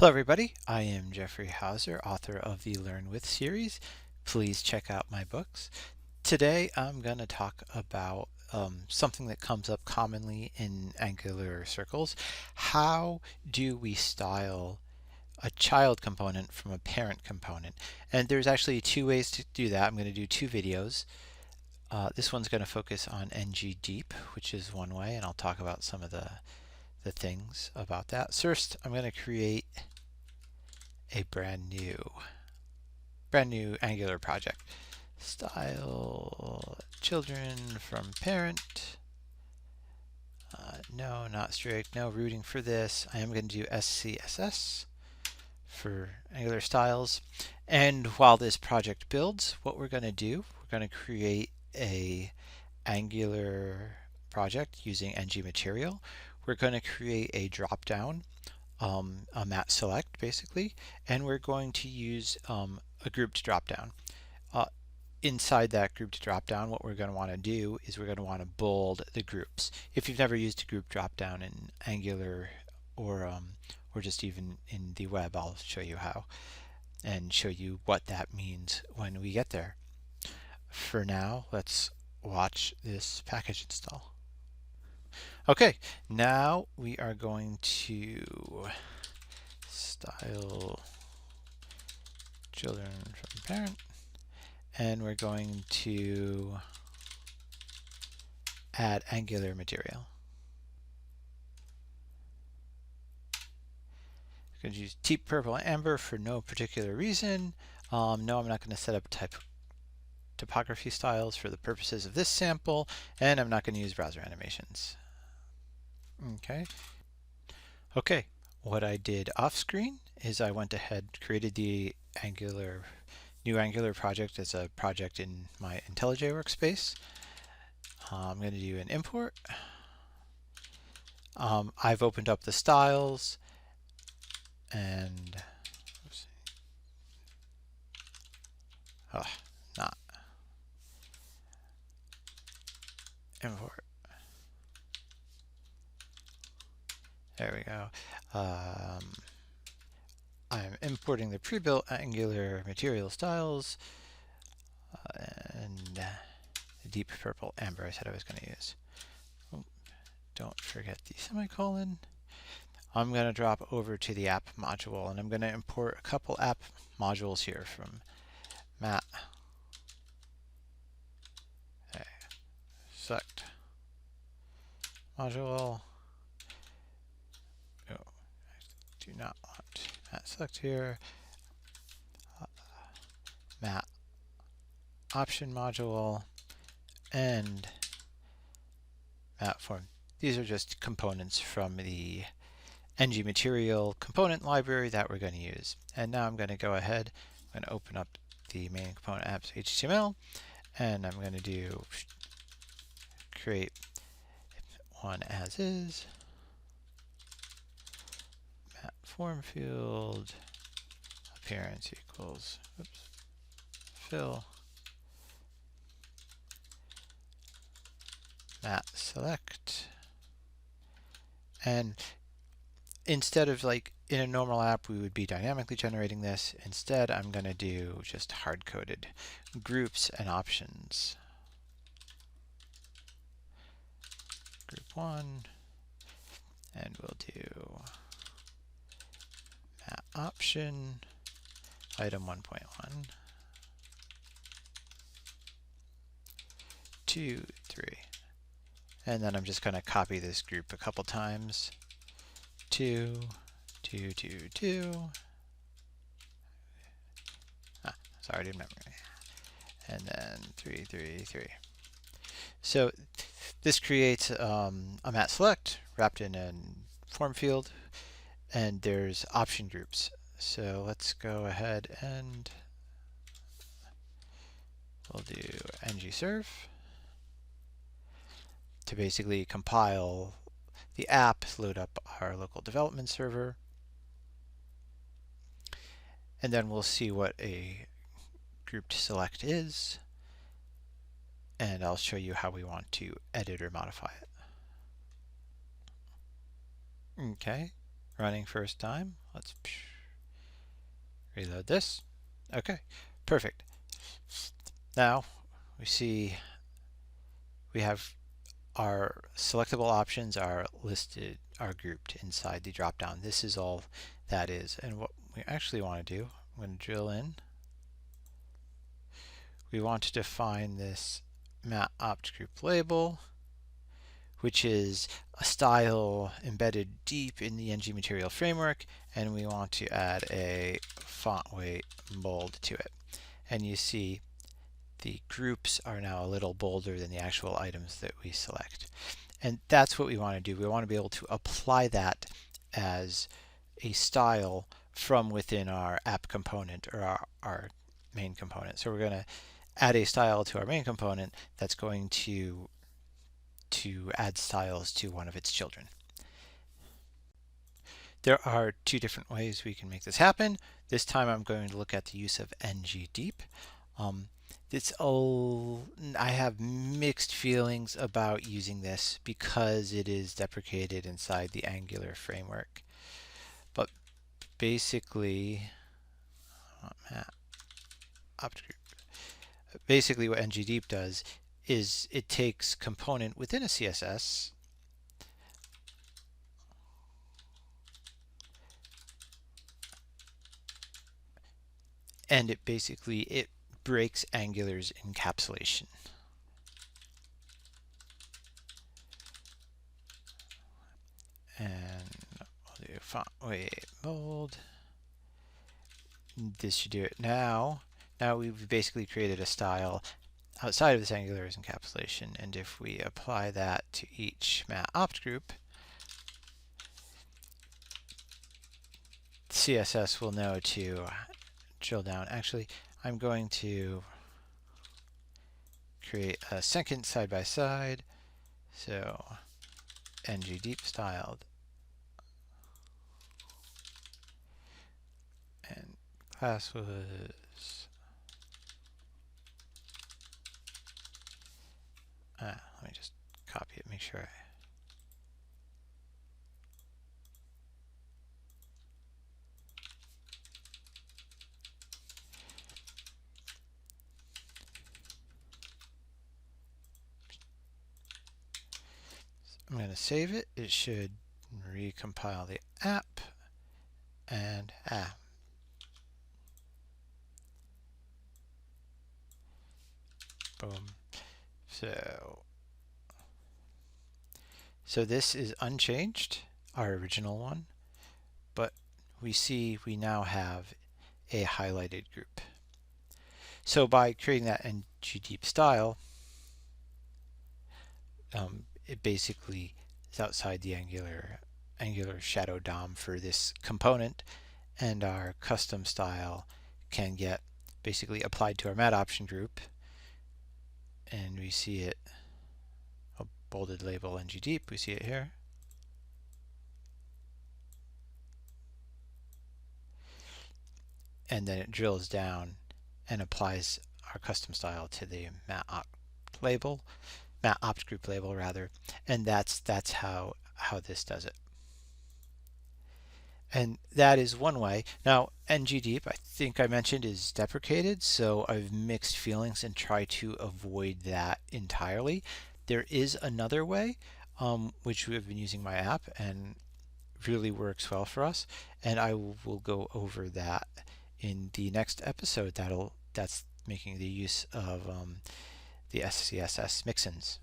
Hello everybody, I am Jeffrey Hauser, author of the Learn With series. Please check out my books. Today I'm going to talk about something that comes up commonly in Angular circles. How do we style a child component from a parent component? And there's actually two ways to do that. I'm going to do two videos. This one's going to focus on ngDeep, which is one way, and I'll talk about some of the things about that. First, I'm going to create a brand new Angular project. Style children from parent. No, not strict. No rooting for this. I am going to do SCSS for Angular styles. And while this project builds, what we're going to do, we're going to create a Angular project using ngMaterial. We're going to create a drop-down, a mat select basically, and we're going to use a grouped drop-down. Inside that grouped drop-down, what we're going to want to do is we're going to want to bold the groups. If you've never used a group drop-down in Angular or just even in the web, I'll show you how and show you what that means when we get there. For now, let's watch this package install. Okay, now we are going to style children from parent, and we're going to add Angular material. I'm going to use Deep Purple Amber for no particular reason. No, I'm not going to set up typography styles for the purposes of this sample, and I'm not going to use browser animations. Okay, what I did off screen is I went ahead, created the new Angular project as a project in my IntelliJ workspace. I'm going to do an import. I've opened up the styles and not import. There we go. I'm importing the pre-built Angular material styles and the Deep Purple Amber I said I was going to use. Oh, don't forget the semicolon. I'm going to drop over to the app module, and I'm going to import a couple app modules here from Matt. Okay. Select module. Oh, I do not want Matt select here. Matt option module and Matt form. These are just components from the ngMaterial component library that we're going to use. And now I'm going to go ahead, I'm going to open up the main component apps HTML, and I'm going to do create one as is, Matt form field, appearance equals, fill, Matt select, and instead of like in a normal app we would be dynamically generating this, instead I'm going to do just hard-coded groups and options. Group 1, and we'll do Matt option item 1.1, 2, 3, and then I'm just going to copy this group a couple times. 2, 2, 2, 2. Sorry, I didn't remember. And then 3, 3, 3. So this creates a Matt select wrapped in a form field, and there's option groups. So let's go ahead and we'll do ngserve to basically compile the app, load up our local development server, and then we'll see what a grouped select is, and I'll show you how we want to edit or modify it. Okay, running first time. Let's Reload this. Okay, perfect. Now we see we have our selectable options are listed, are grouped inside the dropdown. This is all that is. And what we actually want to do, I'm going to drill in. We want to define this mat opt group label, which is a style embedded deep in the ng material framework, and we want to add a font weight bold to it. And you see the groups are now a little bolder than the actual items that we select. And that's what we want to do. We want to be able to apply that as a style from within our app component or our main component. So we're going to add a style to our main component that's going to add styles to one of its children. There are two different ways we can make this happen. This time I'm going to look at the use of ngDeep. I have mixed feelings about using this because it is deprecated inside the Angular framework. But basically, basically what ngDeep does is it takes component within a CSS and it breaks Angular's encapsulation. And we'll do font weight bold. This should do it now. Now we've basically created a style outside of this Angular's encapsulation, and if we apply that to each mat opt group, CSS will know to drill down. Actually, I'm going to create a second side by side. So ngDeep styled and class was let me just copy it, make sure I'm going to save it. It should recompile the app and boom. So this is unchanged, our original one, but we see we now have a highlighted group. So by creating that ngDeep style, it basically is outside the Angular shadow DOM for this component, and our custom style can get basically applied to our mat option group, and we see it a bolded label ngDeep. We see it here. And then it drills down and applies our custom style to the mat opt group label rather, and that's how this does it. And that is one way. Now ngDeep, I think I mentioned, is deprecated, so I've mixed feelings and try to avoid that entirely. There is another way, which we have been using my app and really works well for us, and I will go over that in the next episode. That's making the use of the SCSS mixins.